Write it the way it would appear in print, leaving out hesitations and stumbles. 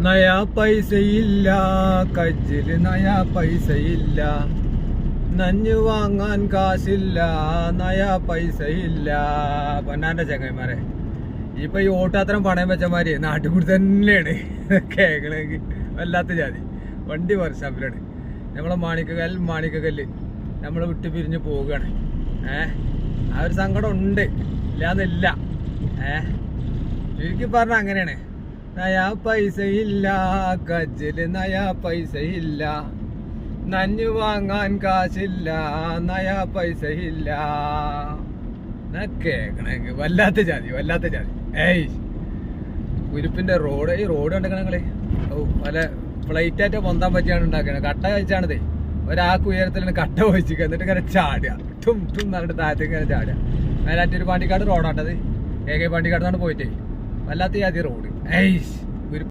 നയാ പൈസയില്ല കജ്ജില്, നയാ പൈസയില്ല, നഞ്ഞു വാങ്ങാൻ കാശില്ല, നയാ പൈസയില്ല. പൊന്നാന്റെ ചങ്ങന്മാരെ, ഇപ്പൊ ഈ ഓട്ടാത്രം പണയം വെച്ചമാര് നാട്ടുകൂടി തന്നെയാണ് കേൾക്കണമെങ്കിൽ. വല്ലാത്ത ജാതി വണ്ടി വർഷാപ്പിലാണ്. നമ്മളെ മാണിക്കക്കല്ല് നമ്മളെ വിട്ട് പിരിഞ്ഞ് പോവുകയാണ്. ആ ഒരു സങ്കടം ഉണ്ട്, ഇല്ലാന്നില്ല. ചുരുക്കി പറഞ്ഞ അങ്ങനെയാണ്. നയാ പൈസയില്ല കജ്ജില്, നയാ പൈസയില്ല, നഞ്ഞു വാങ്ങാൻ കാശില്ല, നയാ പൈസയില്ല. കേക്കണെങ്കിൽ വല്ലാത്ത ജാതി. കുരിപ്പിന്റെ റോഡ്, ഈ റോഡ് കണ്ടിക്കണ നിങ്ങള്. പല ഫ്ലൈറ്റായിട്ട് പൊന്താൻ പറ്റിയാണ് ഉണ്ടാക്കണത്. കട്ട കഴിച്ചാണതേ. ഒരാൾക്ക് ഉയരത്തിലാണ് കട്ട വഹിച്ചിക്കുക. എന്നിട്ട് ഇങ്ങനെ ചാടുക, ടും ടും എന്നിട്ട് താഴത്തേക്ക് ഇങ്ങനെ ചാടുക. മേലാറ്റൂർ പാണ്ടിക്കാട് റോഡാട്ടത്. AK പാണ്ടിക്കാട് നിന്നാണ് പോയിട്ടേ. വല്ലാത്ത ജാതി റോഡ്.